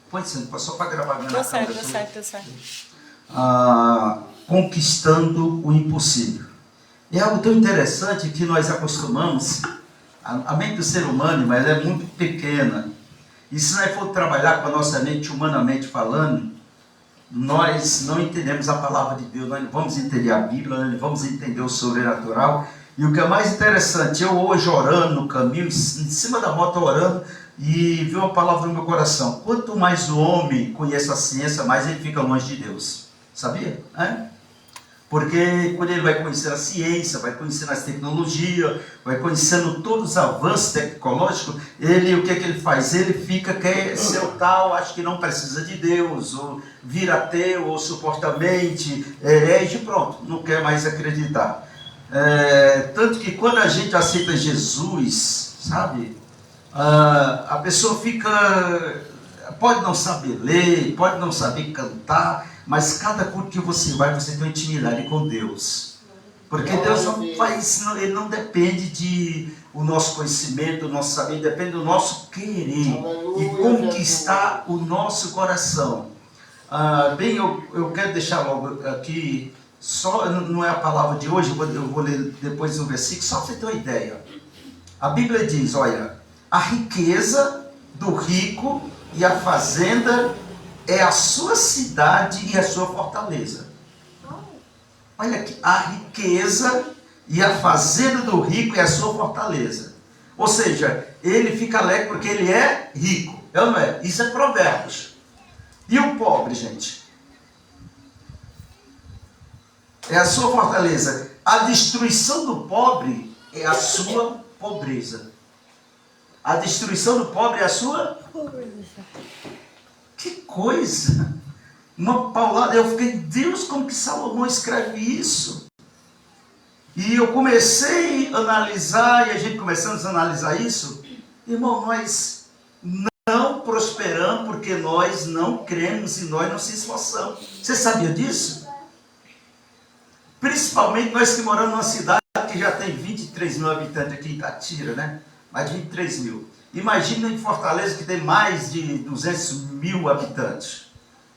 Põe só para gravar minha Deu câmera. certo. Conquistando o impossível. É algo tão interessante que nós acostumamos. A mente do ser humano, mas ela é muito pequena. E se nós for trabalhar com a nossa mente, humanamente falando, nós não entendemos a palavra de Deus, nós não vamos entender a Bíblia, nós não vamos entender o sobrenatural. E o que é mais interessante, eu hoje orando no caminho, em cima da moto orando, e vi uma palavra no meu coração: quanto mais o homem conhece a ciência, mais ele fica longe de Deus. Sabia? Porque quando ele vai conhecer a ciência, vai conhecendo as tecnologias, vai conhecendo todos os avanços tecnológicos, o que ele faz? Ele quer ser o tal, acha que não precisa de Deus, ou vira ateu, ou suportamente herege, pronto, não quer mais acreditar. Tanto que quando a gente aceita Jesus, sabe, a pessoa pode não saber ler, pode não saber cantar, mas cada culto que você vai, você tem uma intimidade com Deus. Porque Deus não faz, ele não depende de o nosso conhecimento, o nosso saber, depende do nosso querer e conquistar o nosso coração. Eu quero deixar logo aqui, só não é a palavra de hoje, eu vou ler depois o versículo, só para você ter uma ideia. A Bíblia diz, olha, a riqueza do rico e a fazenda é a sua cidade e a sua fortaleza. Olha aqui, a riqueza e a fazenda do rico é a sua fortaleza. Ou seja, ele fica alegre porque ele é rico. É ou não é? Isso é Provérbios. E o pobre, gente? É a sua fortaleza. A destruição do pobre é a sua pobreza. A destruição do pobre é a sua pobreza. Que coisa! Uma paulada, eu fiquei, Deus, como que Salomão escreve isso? E eu comecei a analisar, e a gente começando a analisar isso, irmão, nós não prosperamos porque nós não cremos e nós não se esforçamos. Você sabia disso? Principalmente nós que moramos numa cidade que já tem 23 mil habitantes aqui em Itatira, né? Mais de 23 mil. Imagina em Fortaleza que tem mais de 200 mil habitantes.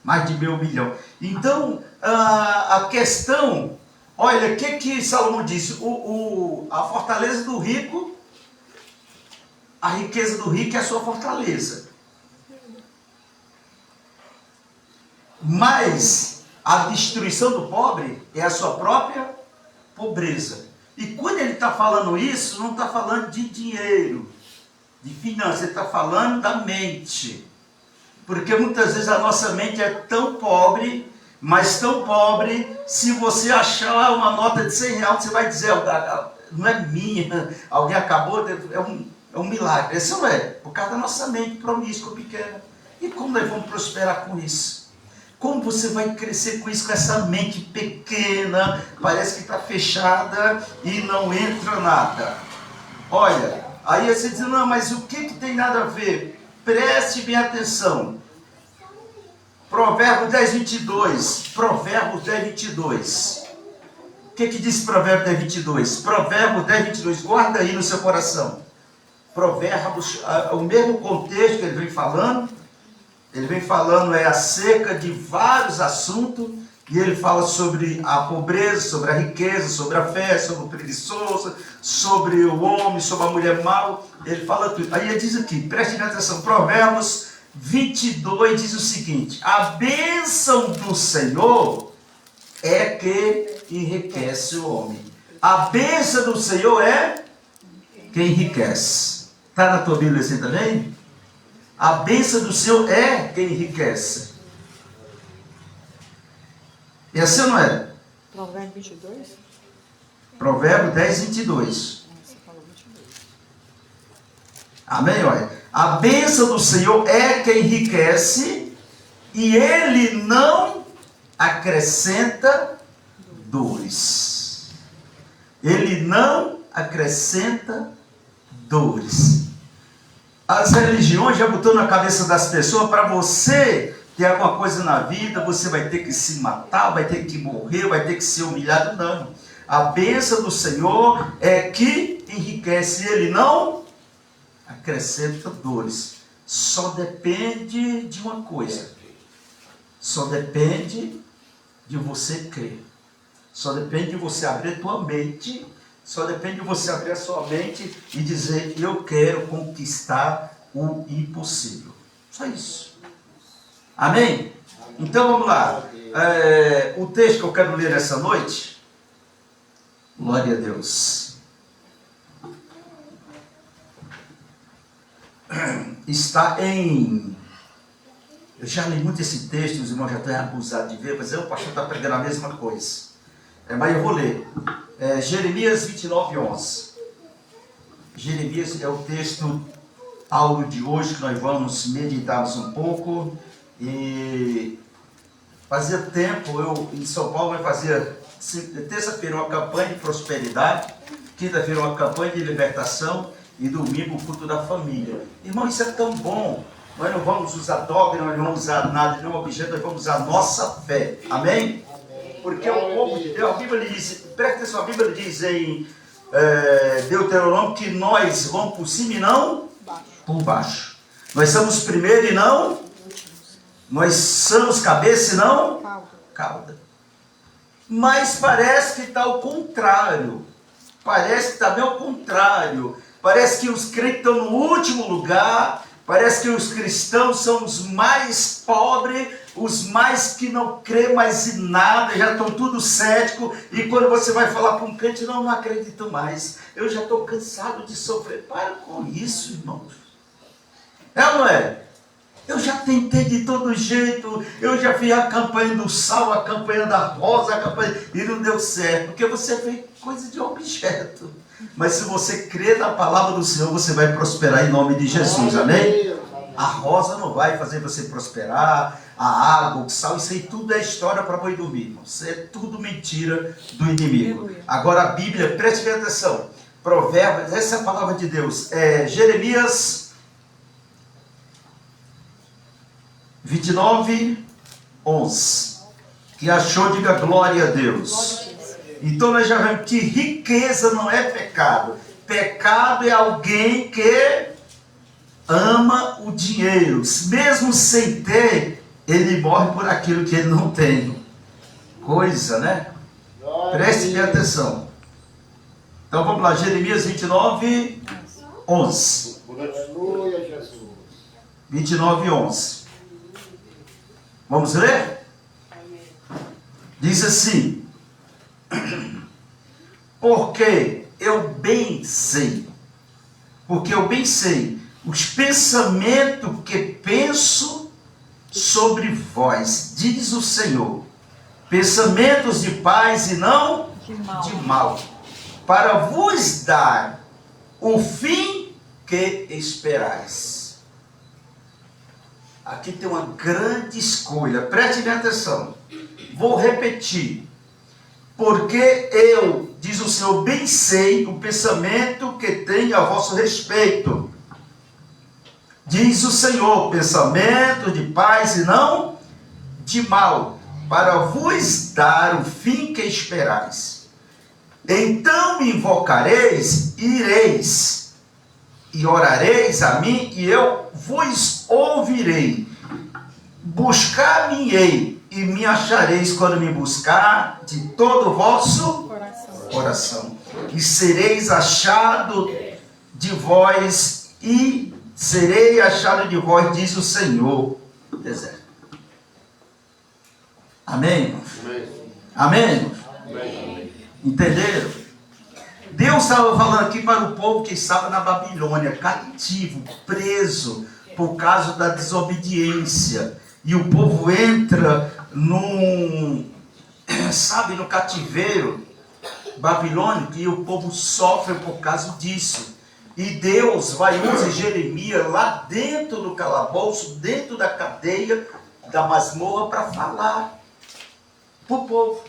Mais de 1 milhão. Então, a questão, olha, o que Salomão disse? A fortaleza do rico, a riqueza do rico é a sua fortaleza. Mas a destruição do pobre é a sua própria pobreza. E quando ele está falando isso, não está falando de dinheiro, de finanças, ele está falando da mente. Porque muitas vezes a nossa mente é tão pobre, mas tão pobre, se você achar uma nota de 100 reais, você vai dizer, não é minha, alguém acabou, é um milagre. Esse não é, por causa da nossa mente promíscua, pequena. E como nós vamos prosperar com isso? Como você vai crescer com isso, com essa mente pequena, parece que está fechada e não entra nada? Olha, aí você diz, não, mas o que tem nada a ver? Preste bem atenção. Provérbios 10, 22. Provérbios 10, 22. O que diz Provérbios 10, 22? Provérbios 10, 22. Guarda aí no seu coração. Provérbios, o mesmo contexto que ele vem falando. Ele vem falando acerca de vários assuntos. E ele fala sobre a pobreza, sobre a riqueza, sobre a fé, sobre o preguiçoso, sobre o homem, sobre a mulher mau. Ele fala tudo. Aí ele diz aqui, preste atenção, Provérbios 22 diz o seguinte: a bênção do Senhor é que enriquece o homem. A bênção do Senhor é que enriquece. Está na tua Bíblia assim também? A bênção do Senhor é que enriquece. E assim não é? Provérbio 22? Provérbio 10, 22. Amém? Olha. A bênção do Senhor é que enriquece e Ele não acrescenta dores. Ele não acrescenta dores. As religiões já botou na cabeça das pessoas, para você ter alguma coisa na vida, você vai ter que se matar, vai ter que morrer, vai ter que ser humilhado. Não. A bênção do Senhor é que enriquece, Ele não acrescenta dores. só depende de uma coisa. Só depende de você crer. Só depende de você abrir a tua mente. Só depende de você abrir a sua mente e dizer: eu quero conquistar o impossível. Só isso. Amém? Então vamos lá. O texto que eu quero ler essa noite, glória a Deus, está em... Eu já li muito esse texto, os irmãos já estão abusados de ver, mas o pastor está pregando a mesma coisa. Mas eu vou ler. Jeremias 29:11. Jeremias é o texto áudio de hoje que nós vamos meditarmos um pouco. E fazia tempo, eu em São Paulo vai fazer terça-feira uma campanha de prosperidade, quinta-feira uma campanha de libertação e domingo o culto da família. Irmão, isso é tão bom. Nós não vamos usar dogma, nós não vamos usar nada, nenhum objeto, nós vamos usar a nossa fé. Amém? Porque o povo de Deus, a Bíblia diz, presta atenção, a Bíblia diz em Deuteronômio que nós vamos por cima e não por baixo. Nós somos primeiro e não, nós somos cabeça e não cauda. Mas parece que está ao contrário. Parece que está bem ao contrário. Parece que os crentes estão no último lugar. Parece que os cristãos são os mais pobres, os mais que não crêem mais em nada, já estão tudo cético. E quando você vai falar para um crente, não acredito mais. Eu já estou cansado de sofrer. Para com isso, irmãos. É ou não é? Eu já tentei de todo jeito, eu já fiz a campanha do sal, a campanha da rosa, a campanha... e não deu certo, porque você fez coisa de objeto. Mas se você crer na palavra do Senhor, você vai prosperar em nome de Jesus, amém? A rosa não vai fazer você prosperar, a água, o sal, isso aí tudo é história para boi dormir, irmão. Isso é tudo mentira do inimigo. Agora a Bíblia, preste atenção, Provérbios, essa é a palavra de Deus, Jeremias 29:11. Que achou, diga glória a Deus. Então nós já vemos que riqueza não é pecado. Pecado é alguém que ama o dinheiro. Mesmo sem ter, ele morre por aquilo que ele não tem. Coisa, né? Preste bem atenção. Então vamos lá, Jeremias 29:11. 29:11. Vamos ler? Diz assim: porque eu bem sei os pensamentos que penso sobre vós, diz o Senhor, pensamentos de paz e não de mal, para vos dar o fim que esperais. Aqui tem uma grande escolha, preste atenção, vou repetir. Porque eu, diz o Senhor, bem sei o pensamento que tenho a vosso respeito. Diz o Senhor, pensamento de paz e não de mal, para vos dar o fim que esperais. Então me invocareis, ireis, e orareis a mim, e eu vos ouvirei. Buscar-me-ei, e me achareis quando me buscar de todo o vosso coração. E sereis achado de vós, e serei achado de vós, diz o Senhor do deserto. Amém? Amém? Amém? Entenderam? Deus estava falando aqui para o povo que estava na Babilônia, cativo, preso, por causa da desobediência. E o povo entra no cativeiro babilônico, e o povo sofre por causa disso. E Deus vai usar Jeremias lá dentro do calabouço, dentro da cadeia, da masmorra, para falar para o povo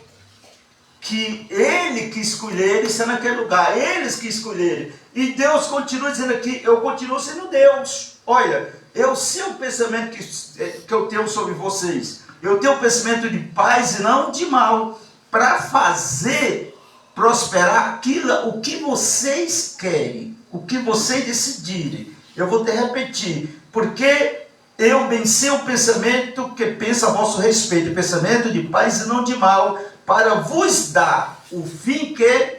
que ele que escolher eles ser naquele lugar, eles que escolherem. E Deus continua dizendo aqui: eu continuo sendo Deus. Olha, eu sei o pensamento que eu tenho sobre vocês. Eu tenho o pensamento de paz e não de mal, para fazer prosperar o que vocês querem, o que vocês decidirem. Eu vou te repetir: Porque eu venci o pensamento que pensa a vosso respeito, pensamento de paz e não de mal, para vos dar o fim que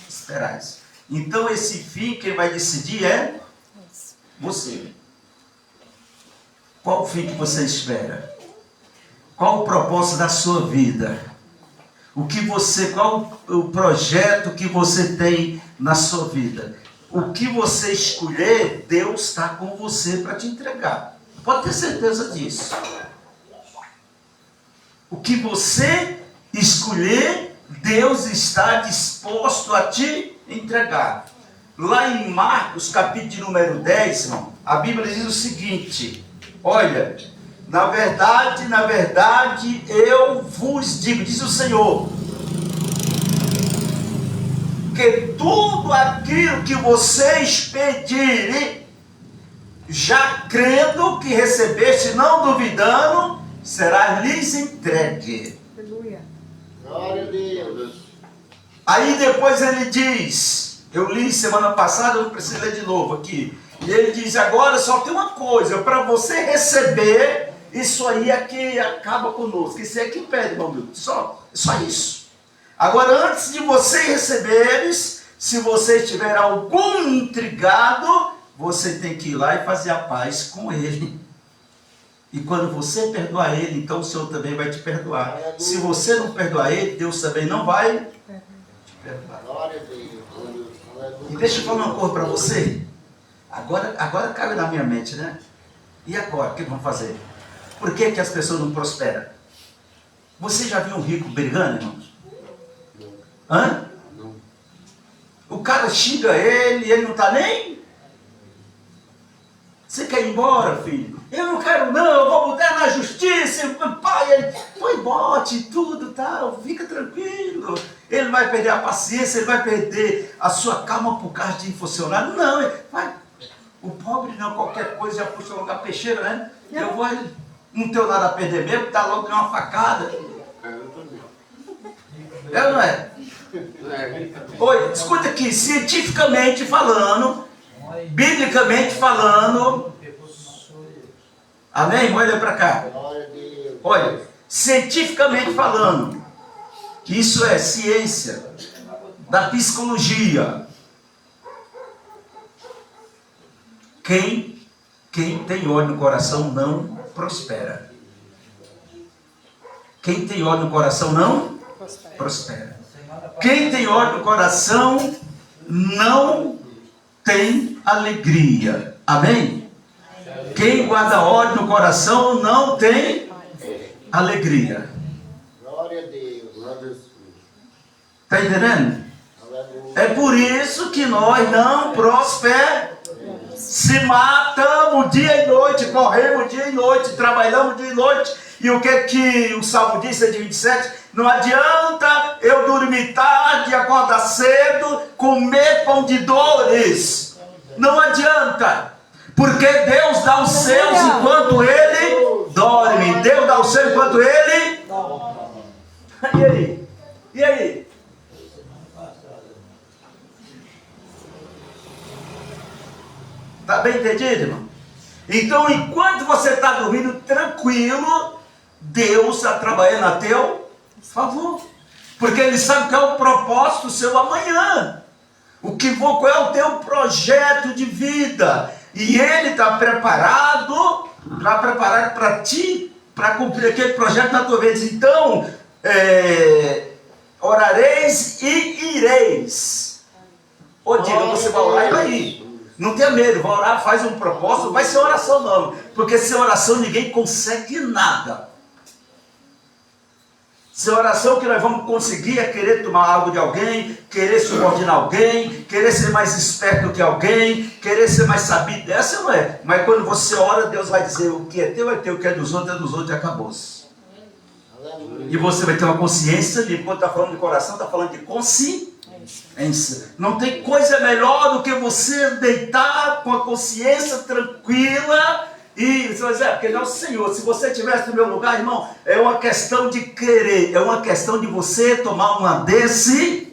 esperais. Então esse fim quem vai decidir é você. Qual o fim que você espera? Qual o propósito da sua vida? Qual o projeto que você tem na sua vida? O que você escolher, Deus está com você para te entregar. Pode ter certeza disso. O que você escolher, Deus está disposto a te entregar. Lá em Marcos, capítulo número 10, irmão, a Bíblia diz o seguinte: olha, na verdade, eu vos digo, diz o Senhor, que tudo aquilo que vocês pedirem, já crendo que recebeste, não duvidando, será lhes entregue. Aleluia. Glória a Deus. Aí depois ele diz, eu li semana passada, eu não preciso ler de novo aqui. E ele diz, agora só tem uma coisa, para você receber, isso aí é que acaba conosco, isso é que impede, meu amigo, só isso. Agora, antes de vocês receberes, se você estiver algum intrigado, você tem que ir lá e fazer a paz com ele. E quando você perdoar ele, então o Senhor também vai te perdoar. Se você não perdoar ele, Deus também não vai te perdoar. Glória a Deus. E deixa eu falar uma coisa para você. Agora cabe na minha mente, né? E agora, o que vamos fazer? Por que as pessoas não prosperam? Você já viu um rico brigando, irmãos? Hã? Não. O cara xinga ele não está nem... Você quer ir embora, filho? Eu não quero não, eu vou botar na justiça, pai, ele põe bote, tudo, tal, fica tranquilo. Ele vai perder a paciência, ele vai perder a sua calma por causa de funcionário. Não, ele vai. O pobre não, qualquer coisa já puxa logo a peixeira, né? Eu vou, não tenho nada a perder mesmo, tá logo uma facada. Eu também. É ou não é? Oi, escuta aqui, cientificamente falando, biblicamente falando, amém? Olha para cá. Glória a Deus. Olha, cientificamente falando, que isso é ciência da psicologia. Quem tem ódio no coração não prospera. Quem tem ódio no coração não prospera. Quem tem ódio no coração não tem alegria. Amém? Quem guarda ódio no coração não tem alegria. Glória a Deus. Glória a Deus. Está entendendo? Aleluia. É por isso que nós não prosperamos. Se matamos dia e noite, corremos dia e noite, trabalhamos dia e noite. E o que o Salmo diz, 127? Não adianta eu dormir tarde, acordar cedo, comer pão de dores. Não adianta. Porque Deus dá os seus enquanto Ele dorme. Deus dá os seus enquanto Ele... E aí? E aí? Está bem entendido, irmão? Então, enquanto você está dormindo tranquilo, Deus está trabalhando a teu favor. Porque Ele sabe qual é o propósito seu amanhã. Qual é o teu projeto de vida. E Ele está preparado para ti, para cumprir aquele projeto na tua vida. Então, orareis e ireis. Ou diga, você vai orar e vai ir. Não tenha medo, vai orar, faz um propósito, vai ser oração não. Porque sem oração ninguém consegue nada. Sem oração o que nós vamos conseguir é querer tomar algo de alguém, querer subordinar alguém, querer ser mais esperto que alguém, querer ser mais sabido dessa, não é? Mas quando você ora, Deus vai dizer o que é teu, o que é dos outros e acabou-se. Aleluia. E você vai ter uma consciência livre. Quando está falando de coração, está falando de consciência. Não tem coisa melhor do que você deitar com a consciência tranquila e você vai dizer, porque não é o Senhor. Se você estivesse no meu lugar, irmão, é uma questão de querer, é uma questão de você tomar uma decisão.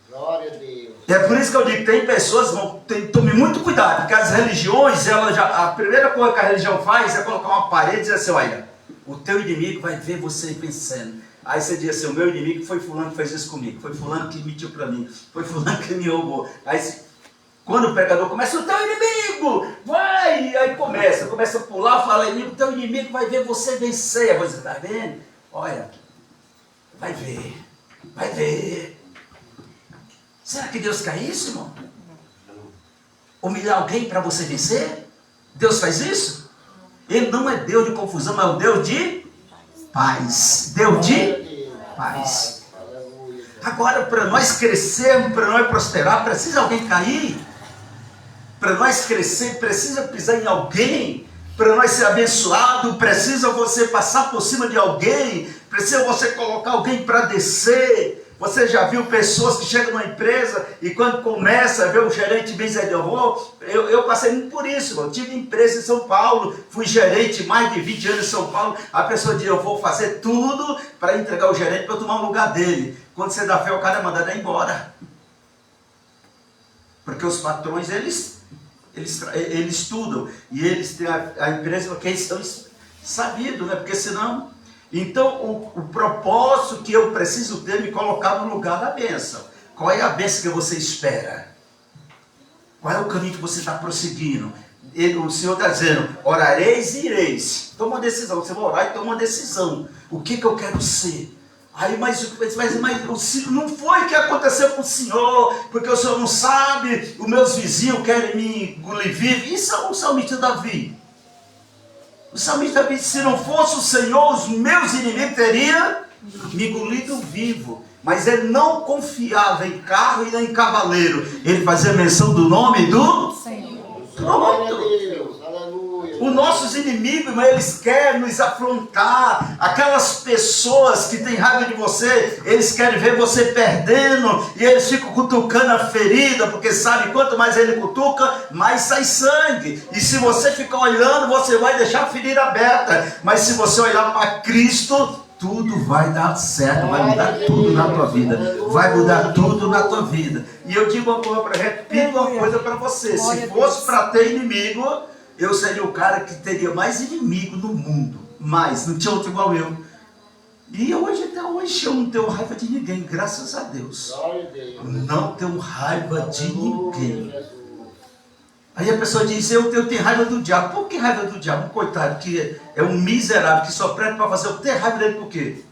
Glória a Deus. É por isso que eu digo, tem pessoas, tome muito cuidado, porque as religiões, a primeira coisa que a religião faz é colocar uma parede e dizer assim, olha, o teu inimigo vai ver você vencendo. Aí você diz assim, o meu inimigo foi fulano que fez isso comigo, foi fulano que mentiu para mim, foi fulano que me roubou. Aí quando o pregador começa, o teu inimigo, vai! Aí começa a pular, fala, o teu inimigo vai ver você vencer. Aí você está vendo? Olha, vai ver. Será que Deus quer isso, irmão? Humilhar alguém para você vencer? Deus faz isso? Ele não é Deus de confusão, mas é o Deus de paz. Deus de paz. Agora, para nós crescermos, para nós prosperar, precisa alguém cair? Para nós crescer, precisa pisar em alguém? Para nós ser abençoado, precisa você passar por cima de alguém? Precisa você colocar alguém para descer? Você já viu pessoas que chegam numa empresa e quando começa a ver o gerente bem dizer, eu passei muito por isso, eu tive empresa em São Paulo, fui gerente mais de 20 anos em São Paulo, a pessoa diz, eu vou fazer tudo para entregar o gerente para eu tomar o lugar dele. Quando você dá fé, o cara é mandado embora. Porque os patrões, eles estudam e eles têm a empresa porque eles são sabidos, né? Porque senão... Então, o propósito que eu preciso ter é me colocar no lugar da bênção. Qual é a bênção que você espera? Qual é o caminho que você está prosseguindo? O Senhor está dizendo, orareis e ireis. Toma uma decisão, você vai orar e toma uma decisão. O que eu quero ser? Aí, mas não foi o que aconteceu com o Senhor, porque o Senhor não sabe, os meus vizinhos querem me engolir vivo. Isso é o salmista Davi. O salmista Davi disse, se não fosse o Senhor, os meus inimigos teriam me engolido vivo. Mas ele não confiava em carro e nem em cavaleiro. Ele fazia menção do nome do Senhor. Pronto. Os nossos inimigos, eles querem nos afrontar. Aquelas pessoas que têm raiva de você, eles querem ver você perdendo. E eles ficam cutucando a ferida, porque sabe, quanto mais ele cutuca, mais sai sangue. E se você ficar olhando, você vai deixar a ferida aberta. Mas se você olhar para Cristo, tudo vai dar certo, vai mudar tudo na tua vida. Vai mudar tudo na tua vida. E eu digo uma coisa, repito uma coisa para você. Se fosse para ter inimigo, eu seria o cara que teria mais inimigo no mundo. Mais, não tinha outro igual eu. E até hoje eu não tenho raiva de ninguém, graças a Deus. Não tenho raiva de ninguém. Aí a pessoa diz, eu tenho raiva do diabo. Por que raiva do diabo? Coitado, que é um miserável, que só presta para fazer. Eu tenho raiva dele por quê?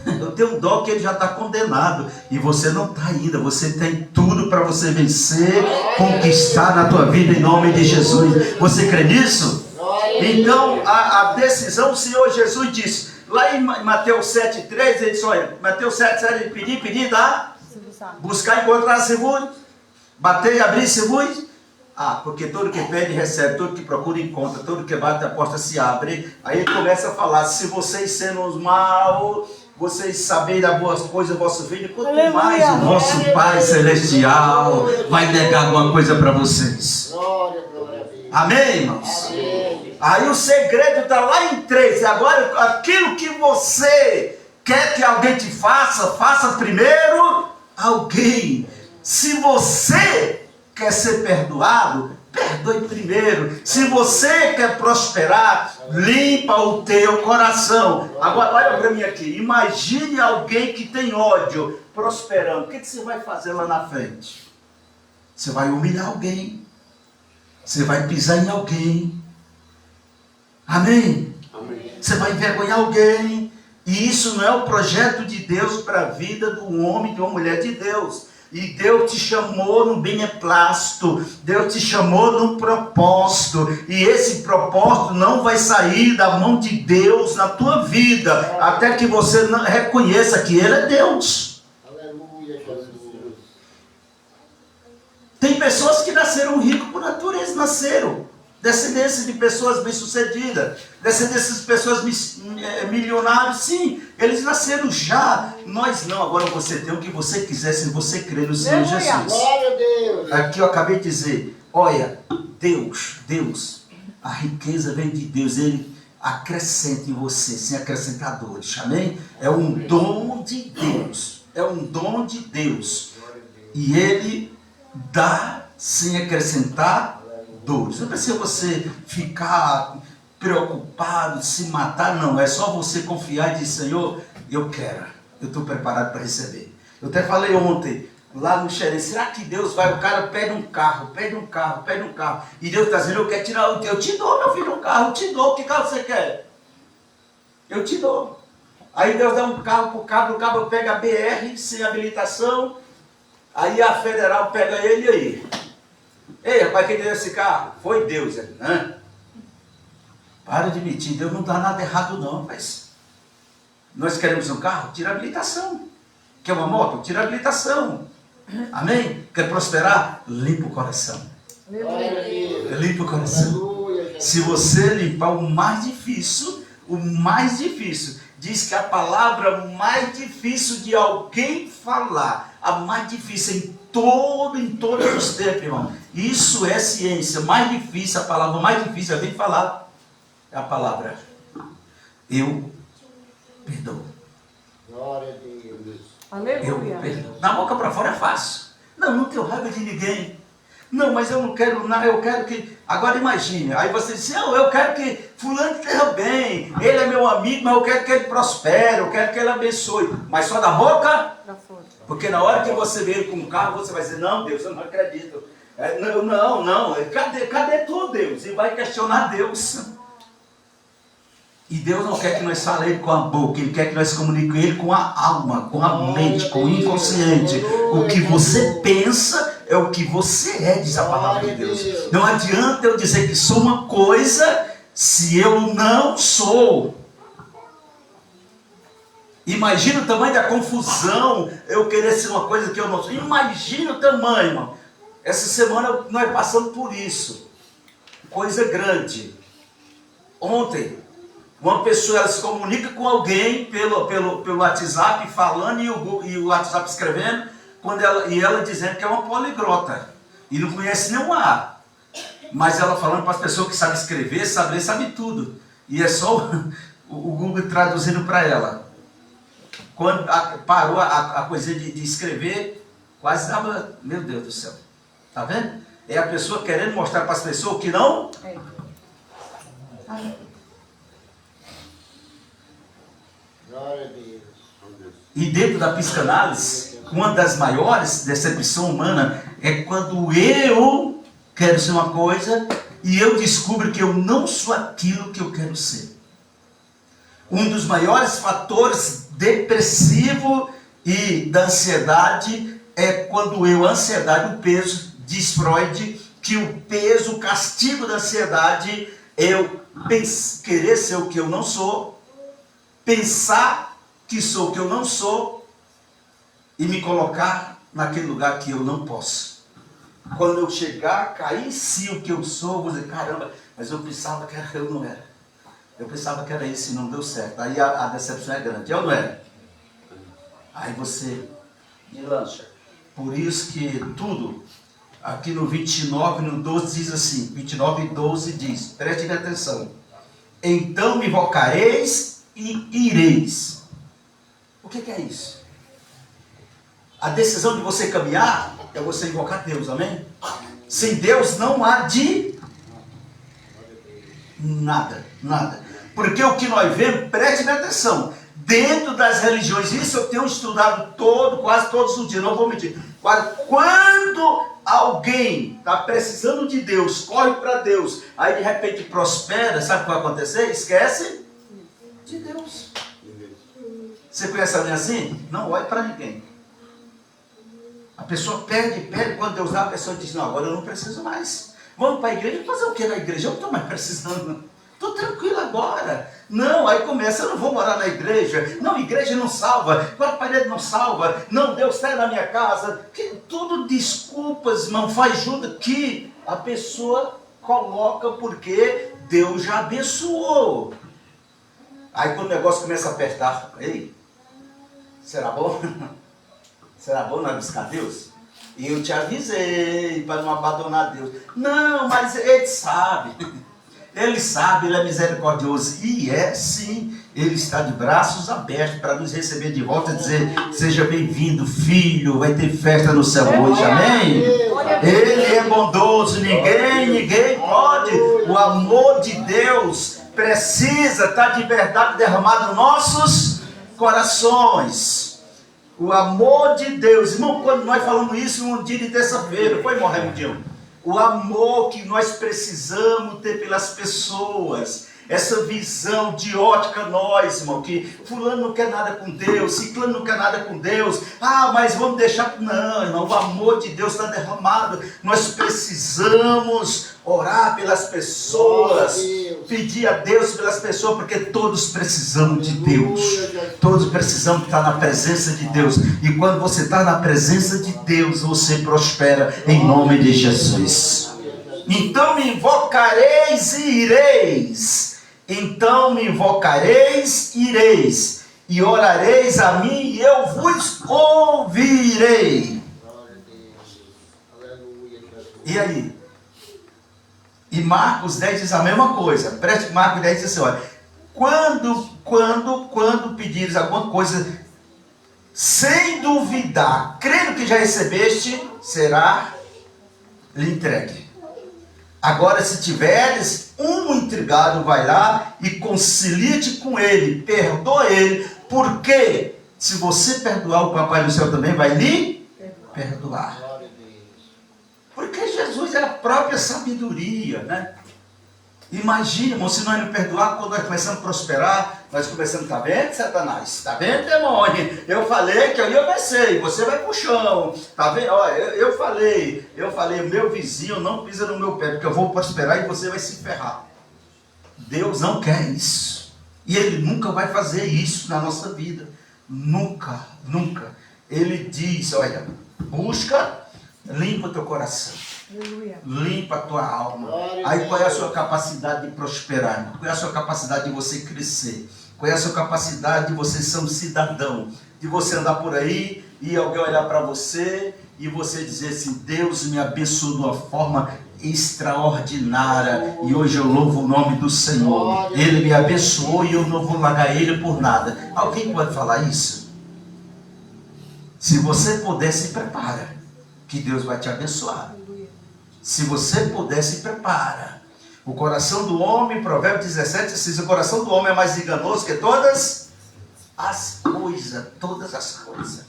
Eu tenho dó que ele já está condenado. E você não está ainda. Você tem tudo para você vencer, conquistar na tua vida em nome de Jesus. Você crê nisso? Então a decisão, o Senhor Jesus disse. Lá em Mateus 7,3, ele disse, olha, Mateus 7,7, ele pedir, dá. Buscar, encontrar, seguro. Bater e abrir, seguro. Porque todo que pede recebe, todo que procura encontra, todo que bate a porta se abre. Aí ele começa a falar, se vocês sendo os maus, vocês saberem das boas coisas da vossa vida, quanto mais o nosso Pai Celestial vai negar alguma coisa para vocês. Amém, irmãos? Amém. Aí o segredo está lá em 3. Agora, aquilo que você quer que alguém te faça, faça primeiro alguém. Se você quer ser perdoado, perdoe primeiro. Se você quer prosperar, limpa o teu coração. Agora olha para mim aqui, imagine alguém que tem ódio prosperando. O que você vai fazer lá na frente? Você vai humilhar alguém. Você vai pisar em alguém. Amém? Amém. Você vai envergonhar alguém. E isso não é o projeto de Deus para a vida do homem, de uma mulher de Deus. E Deus te chamou no beneplácito, Deus te chamou num propósito, e esse propósito não vai sair da mão de Deus na tua vida, até que você não reconheça que Ele é Deus. Aleluia, Jesus. Tem pessoas que nasceram ricos por natureza, nasceram. Descendência de pessoas bem-sucedidas, descendência de pessoas milionárias, sim, eles nasceram já, nós não. Agora você tem o que você quiser, se você crer no Senhor Jesus. Glória a Deus. Aqui eu acabei de dizer, olha, Deus, a riqueza vem de Deus, Ele acrescenta em você, sem acrescentadores, amém? É um dom de Deus, e Ele dá sem acrescentar dores. Não precisa você ficar preocupado, se matar, não. É só você confiar e dizer, Senhor, eu quero, eu estou preparado para receber. Eu até falei ontem, lá no Xerém, será que Deus vai, o cara pede um carro, e Deus está dizendo, eu quero tirar o teu, eu te dou, meu filho, um carro, eu te dou, que carro você quer? Eu te dou. Aí Deus dá um carro para o cabo pega a BR, sem habilitação, aí a federal pega ele e aí. Ei, rapaz, quem deu esse carro? Foi Deus, né? Para de mentir, Deus não dá nada errado não, mas nós queremos um carro? Tira a habilitação. Quer uma moto? Tira a habilitação. Amém? Quer prosperar? Limpa o coração. Limpa o coração. Se você limpar o mais difícil, diz que a palavra mais difícil de alguém falar, a mais difícil em todos os tempos, irmão. Isso é ciência. Mais difícil, a palavra mais difícil é bem falar. É a palavra eu perdoo. Glória a Deus. Eu perdoo. Na boca para fora é fácil. Não tenho raiva de ninguém. Não, mas eu não quero nada, eu quero que... Agora imagine, aí você diz, não, eu quero que fulano esteja bem, ele é meu amigo, mas eu quero que ele prospere, eu quero que ele abençoe. Mas só da boca? Porque na hora que você vê ele com um carro, você vai dizer, não, Deus, eu não acredito. Não, cadê tu, Deus? E vai questionar Deus. E Deus não quer que nós falemos com a boca, Ele quer que nós comuniquemos Ele com a alma, com a mente, com o inconsciente. O que você pensa é o que você é, diz a palavra de Deus. Não adianta eu dizer que sou uma coisa se eu não sou. Imagina o tamanho da confusão eu querer ser uma coisa que eu não sou. Imagina o tamanho, irmão. Essa semana nós passamos por isso. Coisa grande. Ontem, uma pessoa ela se comunica com alguém pelo WhatsApp falando e o WhatsApp escrevendo, e ela dizendo que é uma poliglota e não conhece nenhum A. Mas ela falando para as pessoas que sabem escrever, sabe ler, sabe tudo. E é só o Google traduzindo para ela. Quando parou a coisa de escrever, quase dava, meu Deus do céu. Tá vendo? É a pessoa querendo mostrar para as pessoas que não... Glória a Deus. E dentro da psicanálise, uma das maiores decepções humanas é quando eu quero ser uma coisa e eu descubro que eu não sou aquilo que eu quero ser. Um dos maiores fatores depressivo e da ansiedade é quando a ansiedade, o peso, diz Freud, que o peso, o castigo da ansiedade é eu querer ser o que eu não sou, pensar que sou o que eu não sou e me colocar naquele lugar que eu não posso. Quando eu chegar, cair em si o que eu sou, eu vou dizer, caramba, mas eu pensava que eu não era. Eu pensava que era isso e não deu certo. Aí a decepção é grande. Eu não era. Aí você me lança. Por isso que tudo, aqui no 29, no 12 diz assim, 29 e 12 diz, prestem atenção. Então me invocareis e ireis. O que é isso? A decisão de você caminhar é você invocar Deus, amém? Sem Deus não há de nada. Porque o que nós vemos, prestem atenção, dentro das religiões, isso eu tenho estudado quase todos os dias, não vou mentir. Quando alguém está precisando de Deus, corre para Deus, aí de repente prospera, sabe o que vai acontecer? Esquece de Deus. Você conhece alguém assim? Não olhe para ninguém. A pessoa pede, quando Deus dá, a pessoa diz, não, agora eu não preciso mais. Vamos para a igreja, fazer o que na igreja? Eu não estou mais precisando. Estou tranquilo agora. Não, aí começa, eu não vou morar na igreja. Não, igreja não salva. Quatro paredes não salva. Não, Deus está na minha casa. Tudo desculpas, irmão, faz junto que a pessoa coloca porque Deus já abençoou. Aí quando o negócio começa a apertar, ei, será bom? Será bom nós buscar Deus? E eu te avisei para não abandonar Deus. Não, mas Ele sabe. Ele sabe, Ele é misericordioso. E é sim, Ele está de braços abertos para nos receber de volta e dizer, seja bem-vindo, filho, vai ter festa no céu hoje, amém? Ele é bondoso, ninguém pode. O amor de Deus precisa estar de verdade derramado nos nossos corações. O amor de Deus, irmão, quando nós falamos isso num dia de terça-feira, foi, irmão Raimundinho? O amor que nós precisamos ter pelas pessoas. Essa visão de ótica nós, irmão, que fulano não quer nada com Deus, ciclano não quer nada com Deus, mas vamos deixar, não, irmão, o amor de Deus está derramado, nós precisamos orar pelas pessoas, pedir a Deus pelas pessoas, porque todos precisamos de Deus, todos precisamos estar na presença de Deus, e quando você está na presença de Deus, você prospera em nome de Jesus. Então me invocareis e ireis. Então me invocareis, ireis, e orareis a mim, e eu vos ouvirei. E aí? E Marcos 10 diz a mesma coisa. Preste, Marcos 10 diz assim, olha, quando pedires alguma coisa, sem duvidar, crendo que já recebeste, será lhe entregue. Agora, se tiveres um intrigado, vai lá e concilia-te com ele, perdoa ele, porque se você perdoar, o Papai do Céu também vai lhe perdoar. Porque Jesus é a própria sabedoria, né? Imagina, irmão, se nós não perdoar, quando nós começamos a prosperar, nós começamos, tá vendo, Satanás? Tá vendo, demônio? Eu falei que eu ia vencer, você vai pro chão. Tá vendo? Olha, eu falei, meu vizinho não pisa no meu pé, porque eu vou prosperar e você vai se ferrar. Deus não quer isso. E Ele nunca vai fazer isso na nossa vida. Nunca, nunca. Ele diz, olha, busca, limpa o teu coração. Limpa a tua alma. Aí qual é a sua capacidade de prosperar? Qual é a sua capacidade de você crescer? Qual é a sua capacidade de você ser um cidadão? De você andar por aí e alguém olhar para você e você dizer assim, Deus me abençoou de uma forma extraordinária e hoje eu louvo o nome do Senhor. Ele me abençoou e eu não vou largar Ele por nada. Alguém pode falar isso? Se você puder, se prepara, que Deus vai te abençoar. Se você puder, se prepara. O coração do homem, Provérbios 17, diz, o coração do homem é mais enganoso que todas as coisas.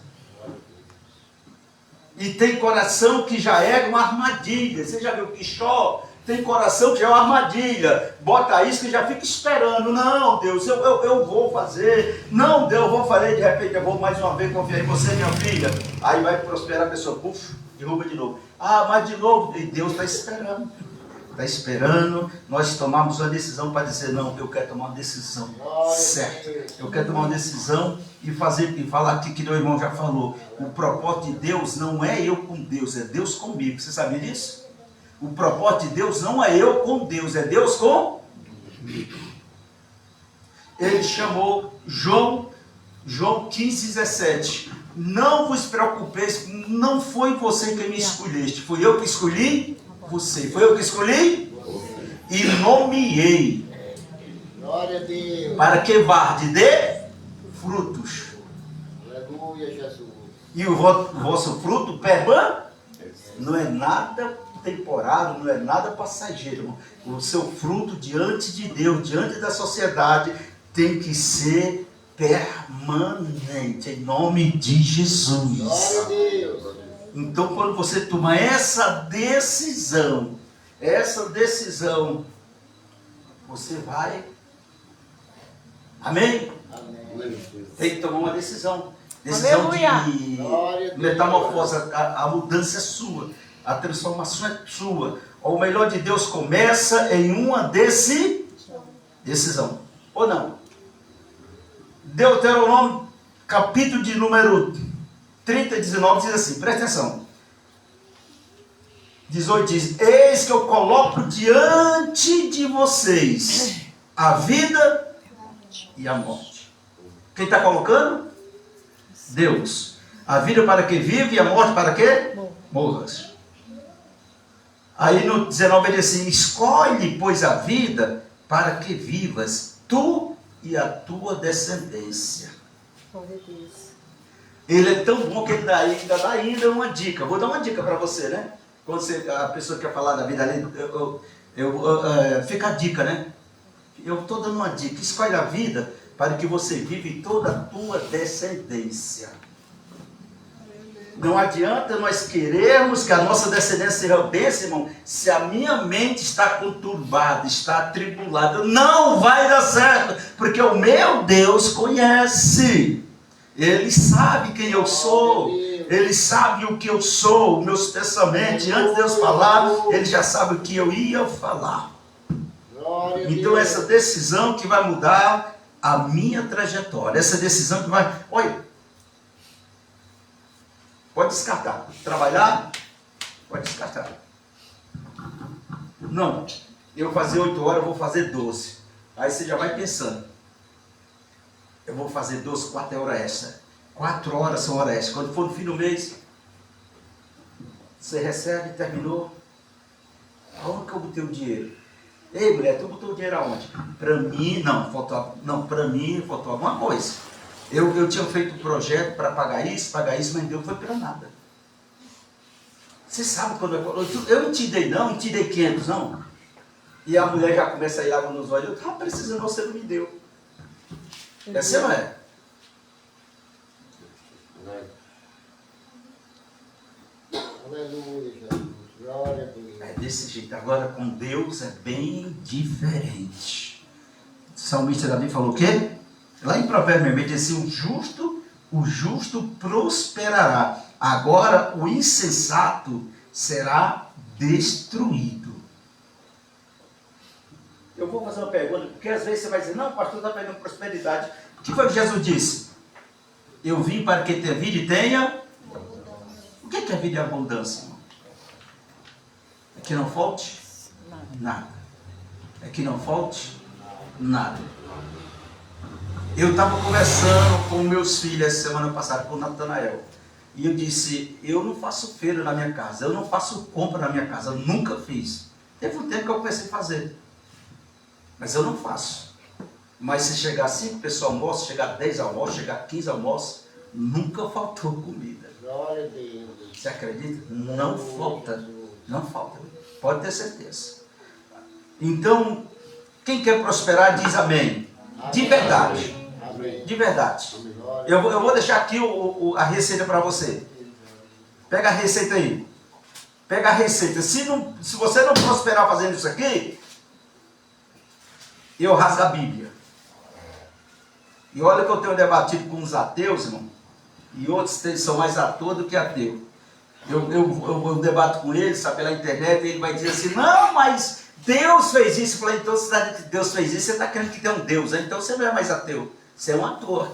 E tem coração que já é uma armadilha. Você já viu o Quixó? Tem coração que já é uma armadilha. Bota isso que já fica esperando. Não, Deus, eu vou fazer. Não, Deus, eu vou fazer. De repente eu vou mais uma vez confiar em você, minha filha. Aí vai prosperar a pessoa. Puf, derruba de novo. Mas de novo. E Deus está esperando. Está esperando nós tomarmos uma decisão para dizer, não, eu quero tomar uma decisão certa. Eu quero tomar uma decisão e falar aqui que o irmão já falou. O propósito de Deus não é eu com Deus, é Deus comigo. Você sabia disso? O propósito de Deus não é eu com Deus, é Deus comigo. Ele chamou João 15:17. Não vos preocupeis, não foi você que me escolheste, fui eu que escolhi você. Foi eu que escolhi e nomeei para que varde dê frutos. Aleluia, Jesus. E o vosso fruto não é nada temporário, não é nada passageiro. O seu fruto diante de Deus, diante da sociedade, tem que ser permanente, em nome de Jesus. Glória a Deus. Então, quando você toma essa decisão, você vai. Amém? Amém. Tem que tomar uma decisão. Decisão de metamorfose. A mudança é sua. A transformação é sua. O melhor de Deus começa em uma decisão. Ou não? Deuteronômio, capítulo de número 30, 19, diz assim, presta atenção. 18 diz, eis que eu coloco diante de vocês a vida e a morte. Quem está colocando? Deus. A vida para que vive e a morte para que morras. Aí no 19 ele diz assim, escolhe pois a vida para que vivas tu e a tua descendência. Ele é tão bom que ele dá ainda uma dica. Vou dar uma dica para você, né? Quando a pessoa quer falar da vida ali, fica a dica, né? Eu estou dando uma dica. Escolhe a vida para que você vive toda a tua descendência. Não adianta nós querermos que a nossa descendência seja bênção, irmão, se a minha mente está conturbada, está atribulada. Não vai dar certo, porque o meu Deus conhece. Ele sabe quem eu sou. Ele sabe o que eu sou, meus pensamentos. Antes de Deus falar, Ele já sabe o que eu ia falar. Então essa decisão que vai mudar a minha trajetória. Essa decisão que vai... Olha, pode descartar. Trabalhar? Pode descartar. Não, eu vou fazer 8 horas, eu vou fazer 12. Aí você já vai pensando. Eu vou fazer 12, 4 é hora extra. 4 horas são hora extra. Quando for no fim do mês, você recebe, terminou. Aonde que eu botei o dinheiro? Ei, mulher, tu botou o dinheiro aonde? Para mim, para mim faltou alguma coisa. Eu tinha feito um projeto para pagar isso, mas Deus não foi para nada. Você sabe quando eu não te dei não te dei 500 não. E a mulher já começa a ir lá nos olhos, eu estava precisando, você não me deu. É assim, não é? Aleluia, Jesus. Glória a Deus. É desse jeito. Agora com Deus é bem diferente. O salmista Davi falou o quê? Lá em Provérbios ele diz assim, o justo prosperará. Agora o insensato será destruído. Eu vou fazer uma pergunta, porque às vezes você vai dizer, não, pastor, está perdendo prosperidade. O que foi que Jesus disse? Eu vim para que tenha vida e tenha... O que é vida e abundância, irmão? É que não falte? Nada. É que não falte? Nada. Eu estava conversando com meus filhos essa semana passada, com o Natanael. E eu disse, eu não faço feira na minha casa, eu não faço compra na minha casa, eu nunca fiz. Teve um tempo que eu comecei a fazer. Mas eu não faço. Mas se chegar 5 pessoas almoçam, chegar 10 almoços, chegar 15 almoços, nunca faltou comida. Glória a Deus. Você acredita? Não falta. Não falta. Pode ter certeza. Então, quem quer prosperar diz amém. De verdade. Amém. De verdade. Eu vou deixar aqui a receita para você. Pega a receita aí. Pega a receita. Se você não prosperar fazendo isso aqui, eu rasgo a Bíblia. E olha que eu tenho debatido com os ateus, irmão. E outros são mais ateus do que ateu. Eu debato com eles, sabe, pela internet, e ele vai dizer assim, não, mas Deus fez isso. Eu falei, então se Deus fez isso, você está querendo que tem um Deus, né? Então você não é mais ateu, você é um ator.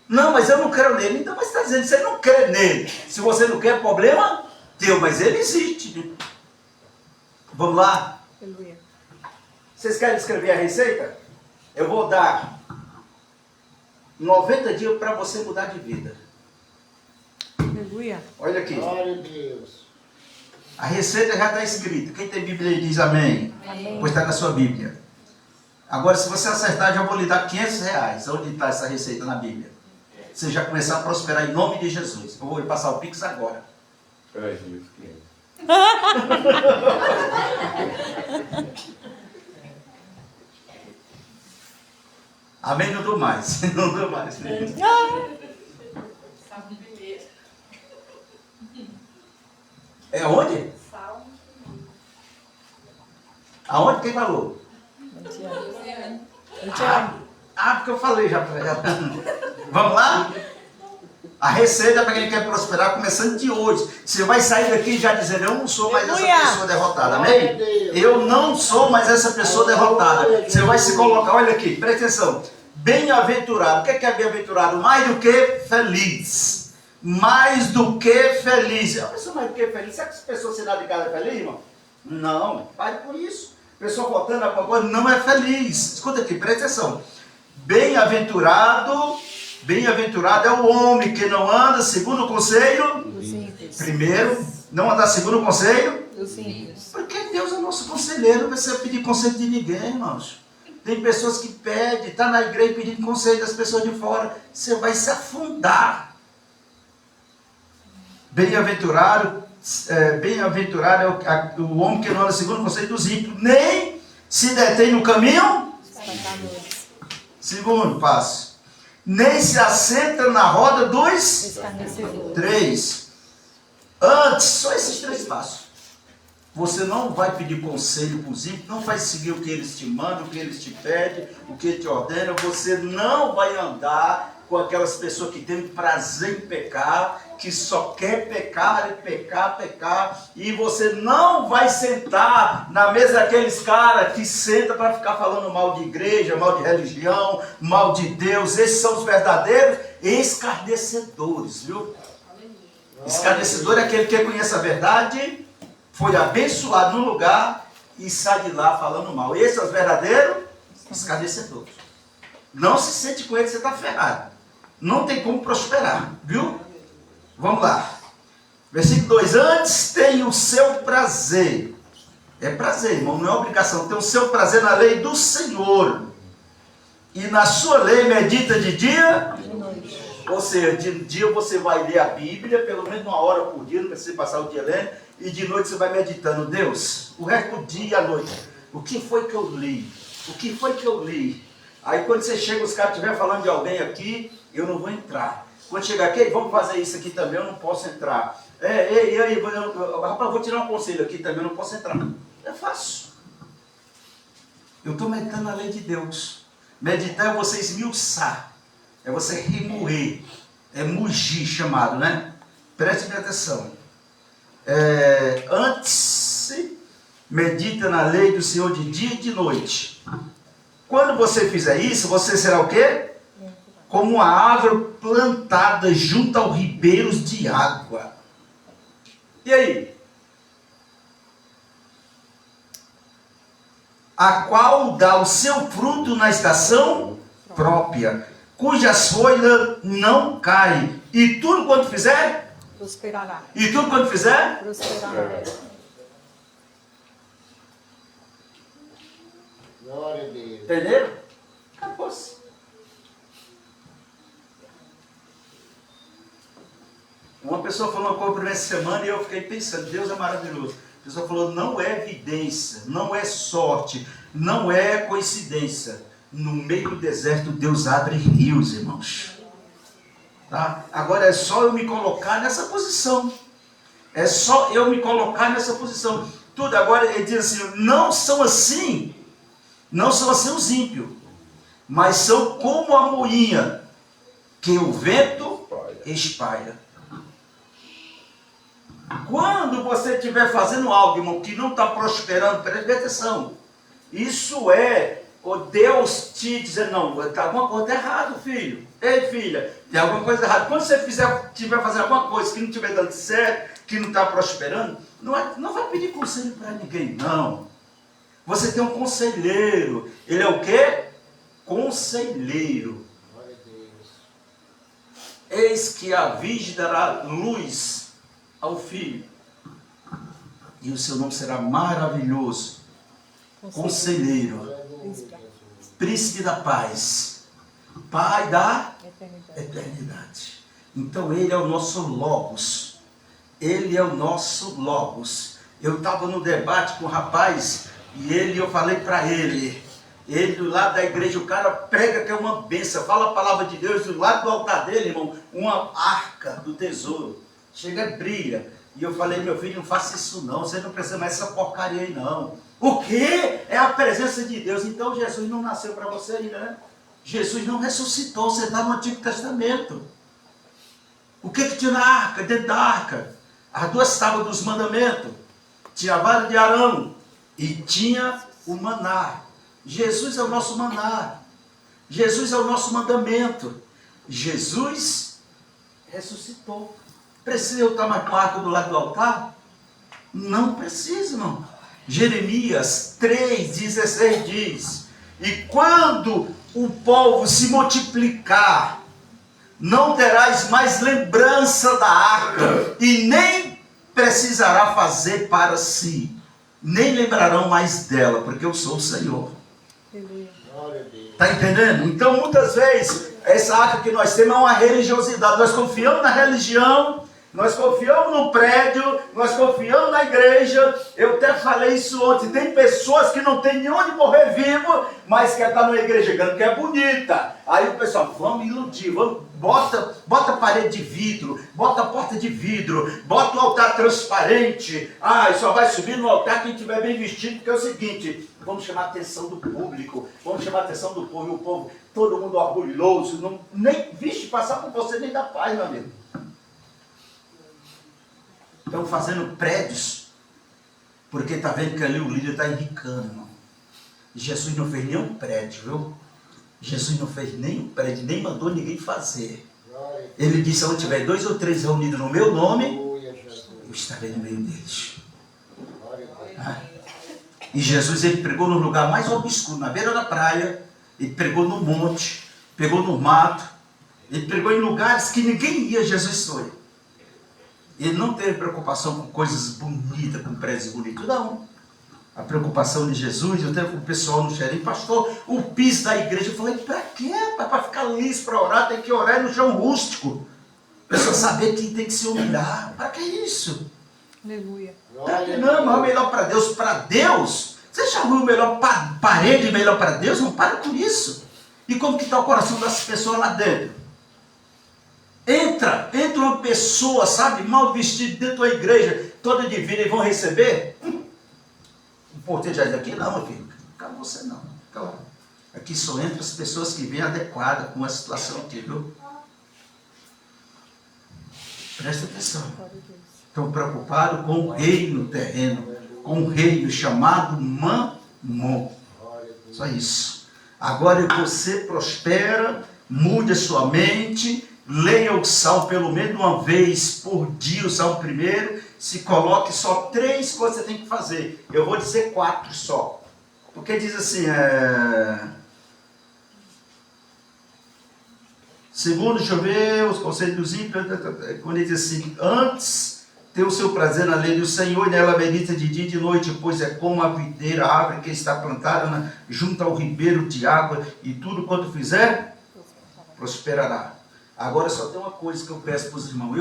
Não, mas eu não quero nele. Então, mas você está dizendo que você não crê nele. Se você não quer, problema teu, mas ele existe. Vamos lá? Aleluia. Vocês querem escrever a receita? Eu vou dar 90 dias para você mudar de vida. Aleluia. Olha aqui. Glória a Deus. A receita já está escrita. Quem tem Bíblia aí diz amém. Amém. Pois está na sua Bíblia. Agora, se você acertar, já vou lhe dar R$500. Onde está essa receita na Bíblia? Você já começar a prosperar em nome de Jesus. Eu vou lhe passar o Pix agora. Amém? Não dou mais. Não dou mais. É onde? Aonde? Quem falou? Porque eu falei já para ela. Vamos lá? A receita para quem quer prosperar, começando de hoje. Você vai sair daqui já dizendo, eu não sou mais essa pessoa derrotada, amém? Eu não sou mais essa pessoa derrotada. Você vai se colocar, olha aqui, presta atenção. Bem-aventurado. O que é bem-aventurado? Mais do que feliz. Mais do que feliz. A pessoa mais do que feliz. Será que essa pessoa sem nada de casa é feliz, irmão? Não, pare com isso. A pessoa faltando alguma coisa não é feliz. Escuta aqui, presta atenção. Bem-aventurado é o homem que não anda segundo o conselho. Primeiro, não andar segundo o conselho. Porque Deus é nosso conselheiro, não precisa pedir conselho de ninguém, irmãos. Tem pessoas que pedem, está na igreja pedindo conselho das pessoas de fora. Você vai se afundar. Bem-aventurado bem-aventurado é o homem que não anda segundo o conceito dos ímpios, nem se detém no caminho. Segundo passo, nem se assenta na roda dos 3. Antes, só esses 3 passos. Você não vai pedir conselho para os ímpios, não vai seguir o que eles te mandam, o que eles te pedem, o que te ordenam. Você não vai andar com aquelas pessoas que têm prazer em pecar, que só quer pecar, pecar. E você não vai sentar na mesa daqueles caras que sentam para ficar falando mal de igreja, mal de religião, mal de Deus. Esses são os verdadeiros escarnecedores, viu? Escarnecedor é aquele que conhece a verdade, foi abençoado no lugar e sai de lá falando mal. Esse é o verdadeiro escarnecedor. Não se sente com ele, você está ferrado. Não tem como prosperar, viu? Vamos lá. Versículo 2. Antes tem o seu prazer. É prazer, irmão, não é obrigação. Tem o seu prazer na lei do Senhor. E na sua lei medita de dia e noite. Ou seja, de dia você vai ler a Bíblia, pelo menos 1 hora por dia, não precisa passar o dia lendo. E de noite você vai meditando. Deus, o resto do dia e a noite. O que foi que eu li? O que foi que eu li? Aí quando você chega, os caras estiverem falando de alguém aqui, eu não vou entrar. Quando chegar aqui, vamos fazer isso aqui também, eu não posso entrar. Rapaz, vou tirar um conselho aqui também, eu não posso entrar. É fácil. Eu estou meditando na lei de Deus. Meditar é você esmiuçar. É você remoer. É mugir, chamado, né? Preste atenção. Antes, medita na lei do Senhor de dia e de noite. Quando você fizer isso, você será o quê? Como uma árvore plantada junto aos ribeiros de água. E aí? A qual dá o seu fruto na estação própria, cujas folhas não caem. E tudo quanto fizer? Prosperará. E tudo quanto fizer? Prosperará. Glória a Deus. Entenderam? Acabou-se. Uma pessoa falou uma coisa para essa semana e eu fiquei pensando, Deus é maravilhoso. A pessoa falou, não é evidência, não é sorte, não é coincidência. No meio do deserto, Deus abre rios, irmãos. Tá? Agora é só eu me colocar nessa posição. É só eu me colocar nessa posição. Tudo agora, ele diz assim, não são assim os ímpios, mas são como a moinha que o vento espalha. Quando você estiver fazendo algo, irmão, que não está prosperando, preste atenção. Isso é o Deus te dizendo, não, está alguma coisa errada, filho. Ei, filha, tem alguma coisa errada. Quando você estiver fazendo alguma coisa que não estiver dando certo, que não está prosperando, não vai pedir conselho para ninguém, não. Você tem um conselheiro. Ele é o quê? Conselheiro. Glória a Deus. Eis que a Virgem dará luz ao filho, e o seu nome será maravilhoso, conselheiro, príncipe da paz, pai da eternidade. Então ele é o nosso Logos. Ele é o nosso Logos. Eu estava no debate com o rapaz e eu falei para ele do lado da igreja, o cara prega que é uma bênção, fala a palavra de Deus, do lado do altar dele, irmão, uma arca do tesouro. Chega e brilha. E eu falei, meu filho, não faça isso não. Você não precisa mais dessa porcaria aí não. O quê? É a presença de Deus. Então Jesus não nasceu para você ainda, né? Jesus não ressuscitou. Você está no Antigo Testamento. O que tinha na arca? Dentro da arca? As 2 tábuas dos mandamentos. Tinha a vara de Arão. E tinha o maná. Jesus é o nosso maná. Jesus é o nosso mandamento. Jesus ressuscitou. Precisa eu estar mais com a arca do lado do altar? Não precisa, irmão. Jeremias 3,16 diz: e quando o povo se multiplicar, não terás mais lembrança da arca, e nem precisará fazer para si, nem lembrarão mais dela, porque eu sou o Senhor. Glória a Deus. Está entendendo? Então, muitas vezes, essa arca que nós temos é uma religiosidade. Nós confiamos na religião, Nós confiamos no prédio, nós confiamos na igreja. Eu até falei isso ontem. Tem pessoas que não tem nem onde morrer vivo, mas quer estar numa igreja grande, que é bonita. Aí o pessoal, vamos iludir, bota a parede de vidro, bota a porta de vidro, bota o altar transparente. Só vai subir no altar quem estiver bem vestido, porque é o seguinte, vamos chamar a atenção do público, vamos chamar a atenção do povo, e o povo, todo mundo orgulhoso, nem vixe, passar por você nem dá paz, meu amigo. Estão fazendo prédios, porque está vendo que ali o líder está enricando, irmão. Jesus não fez nenhum prédio, viu? Jesus não fez nenhum prédio, nem mandou ninguém fazer. Ele disse, onde tiver 2 ou 3 reunidos no meu nome, eu estarei no meio deles. E Jesus, ele pregou no lugar mais obscuro, na beira da praia, ele pregou no monte, pregou no mato, ele pregou em lugares que ninguém ia, Jesus foi. Ele não teve preocupação com coisas bonitas, com prédios bonitos, não. A preocupação de Jesus, eu tenho com o pessoal no xerém, pastor, o piso da igreja. Eu falei, para quê? Para ficar liso, para orar, tem que orar no chão rústico. A pessoa saber que tem que se humilhar. Para que isso? Aleluia. Não, mas é melhor para Deus. Para Deus, você já viu o melhor parede melhor para Deus? Não para com isso. E como que está o coração dessas pessoas lá dentro? Entra uma pessoa, sabe, mal vestida dentro da igreja, toda divina, e vão receber? O porteiro já diz aqui, não, meu filho, calma você não. Calma. Aqui só entra as pessoas que vêm adequadas com a situação aqui, viu? Presta atenção. Estão preocupados com o reino terreno, com o reino chamado Mamon. Só isso. Agora você prospera, mude a sua mente, leia o salmo pelo menos uma vez por dia, o salmo primeiro, se coloque só 3 coisas que você tem que fazer. Eu vou dizer 4 só. Porque diz assim, segundo, deixa eu ver, os conselhos dos ímpios, quando ele diz assim, antes ter o seu prazer na lei do Senhor, e nela medita de dia e de noite, pois é como a videira, a árvore que está plantada junto ao ribeiro de água, e tudo quanto fizer, prosperará. Agora só tem uma coisa que eu peço para os irmãos,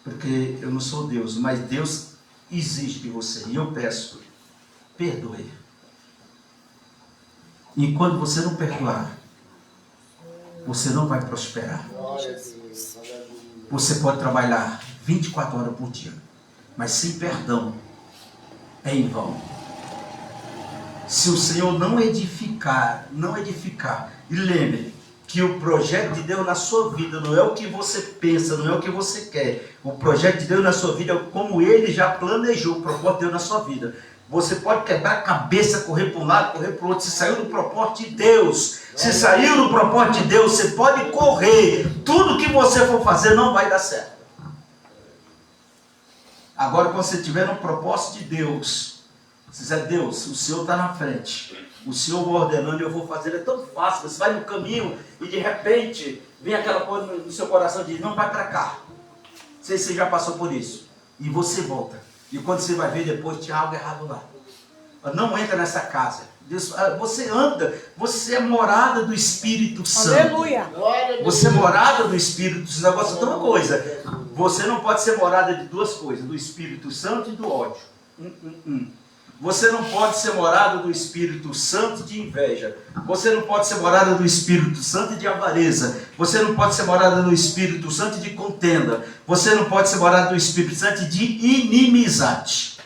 porque eu não sou Deus, mas Deus existe de você, e eu peço, perdoe. E quando você não perdoar, você não vai prosperar. Você pode trabalhar 24 horas por dia, mas sem perdão é em vão. Se o Senhor não edificar, e lembre que o projeto de Deus na sua vida não é o que você pensa, não é o que você quer. O projeto de Deus na sua vida é como Ele já planejou o propósito de Deus na sua vida. Você pode quebrar a cabeça, correr para um lado, correr para o outro. Se saiu do propósito de Deus, se saiu do propósito de Deus, você pode correr. Tudo que você for fazer não vai dar certo. Agora, quando você estiver no propósito de Deus, você diz, Deus, o Senhor está na frente. O Senhor vai ordenando e eu vou fazer. É tão fácil. Você vai no caminho e de repente vem aquela coisa no seu coração e diz, não vai para cá. Não sei se você já passou por isso. E você volta. E quando você vai ver depois, tinha algo errado lá. Não entra nessa casa. Deus, você anda, você é morada do Espírito Santo. Aleluia. Você é morada do Espírito Santo. Agora, só tem uma coisa. Você não pode ser morada de 2 coisas. Do Espírito Santo e do ódio. Você não pode ser morada do Espírito Santo de inveja. Você não pode ser morada do Espírito Santo de avareza. Você não pode ser morada do Espírito Santo de contenda. Você não pode ser morada do Espírito Santo de inimizade.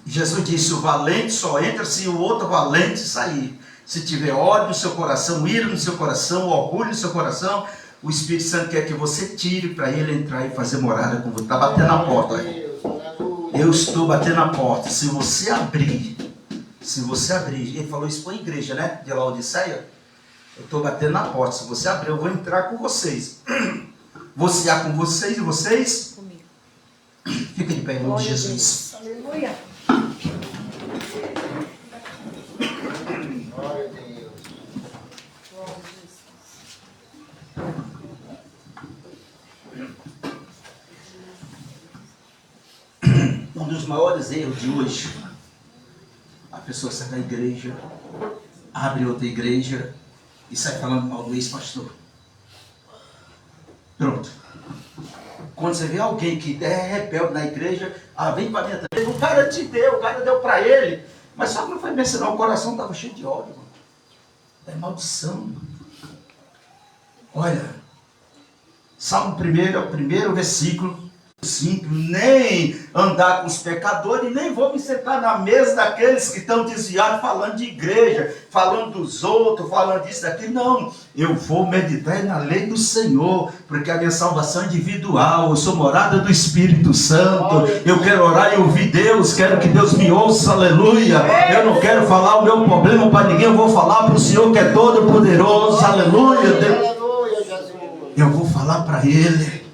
Jesus disse, o valente só entra se o outro valente sair. Se tiver ódio no seu coração, ira no seu coração, orgulho no seu coração, o Espírito Santo quer que você tire para ele entrar e fazer morada com você. Está batendo na porta aí. Eu estou batendo na porta. Se você abrir, ele falou isso para a igreja, né? De Laodiceia. Eu estou batendo na porta. Se você abrir, eu vou entrar com vocês. Vou cear com vocês e vocês. Comigo. Fica de pé em nome de Jesus. Aleluia. Glória a Deus. Um dos maiores erros de hoje, a pessoa sai da igreja, abre outra igreja e sai falando mal do ex-pastor. Pronto. Quando você vê alguém que é rebelde na igreja, vem para minha igreja, o cara te deu, o cara deu para ele. Mas só que não foi mencionar, o coração estava cheio de ódio, mano. É maldição, mano. Olha, Salmo 1 é o primeiro versículo. Simples, nem andar com os pecadores, nem vou me sentar na mesa daqueles que estão desviados, falando de igreja, falando dos outros, falando disso, daquilo. Não, eu vou meditar na lei do Senhor, porque a minha salvação é individual, eu sou morada do Espírito Santo, eu quero orar e ouvir Deus, quero que Deus me ouça, aleluia. Eu não quero falar o meu problema para ninguém, eu vou falar para o Senhor que é todo poderoso, aleluia. Eu vou falar para Ele.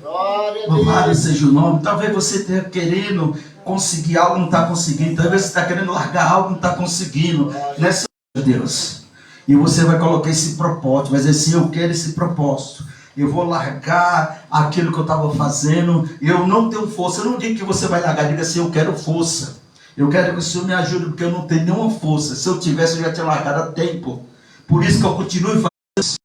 Louvado seja o nome. Talvez você esteja querendo conseguir algo, não está conseguindo. Talvez você está querendo largar algo, não está conseguindo. Nessa Deus. E você vai colocar esse propósito. Vai dizer assim, eu quero esse propósito. Eu vou largar aquilo que eu estava fazendo. Eu não tenho força. Eu não digo que você vai largar. Diga assim, eu quero força. Eu quero que o Senhor me ajude, porque eu não tenho nenhuma força. Se eu tivesse, eu já tinha largado há tempo. Por isso que eu continuo fazendo isso.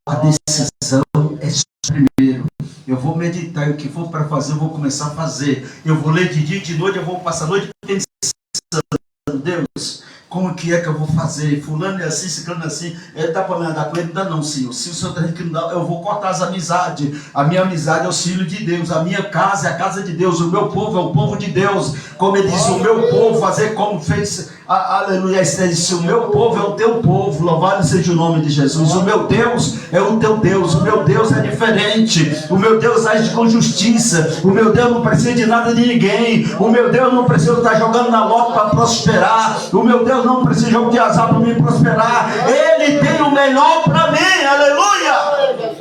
A decisão é primeiro. Eu vou meditar e o que for para fazer, eu vou começar a fazer. Eu vou ler de dia e de noite, eu vou passar a noite pensando, Deus, como que é que eu vou fazer? Fulano é assim, ciclano é assim, dá para me andar com ele? Não dá não, Senhor. Se o Senhor está dizendo que não dá, eu vou cortar as amizades. A minha amizade é o filho de Deus, a minha casa é a casa de Deus, o meu povo é o povo de Deus. Como ele disse, o meu povo, fazer como fez, aleluia, Esther disse, o meu povo é o teu povo, louvado seja o nome de Jesus. O meu Deus é o teu Deus, o meu Deus é diferente, o meu Deus age com justiça, o meu Deus não precisa de nada de ninguém, o meu Deus não precisa estar jogando na loto para prosperar, o meu Deus não precisa jogar de azar para me prosperar, Ele tem o melhor para mim, aleluia!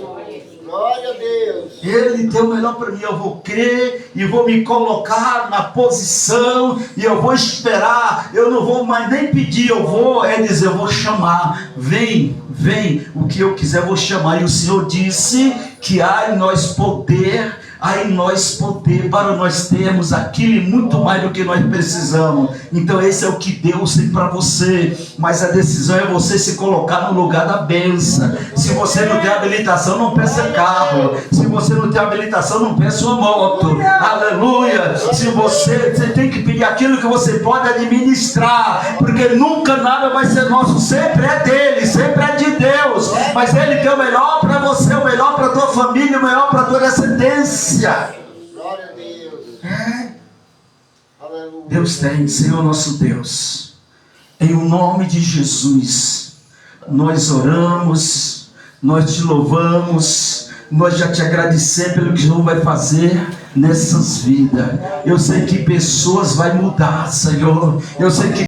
Glória a Deus. Ele tem o melhor para mim. Eu vou crer e vou me colocar na posição e eu vou esperar. Eu não vou mais nem pedir, eu vou dizer, eu vou chamar. Vem, o que eu quiser eu vou chamar. E o Senhor disse que há em nós poder para nós termos aquilo e muito mais do que nós precisamos. Então esse é o que Deus tem para você, mas a decisão é você se colocar no lugar da bênção. Se você não tem habilitação, não peça carro. Se você não tem habilitação, não peça uma moto, aleluia. Se você tem que pedir aquilo que você pode administrar, porque nunca nada vai ser nosso, sempre é dele, sempre é de Deus, mas Ele tem o melhor para você, o melhor para a tua família, o melhor para a tua descendência. Glória a Deus. Aleluia. Deus tem, Senhor nosso Deus, em o nome de Jesus, nós oramos, nós te louvamos, nós já te agradecemos pelo que o Senhor vai fazer nessas vidas. Eu sei que pessoas vão mudar, Senhor, eu sei que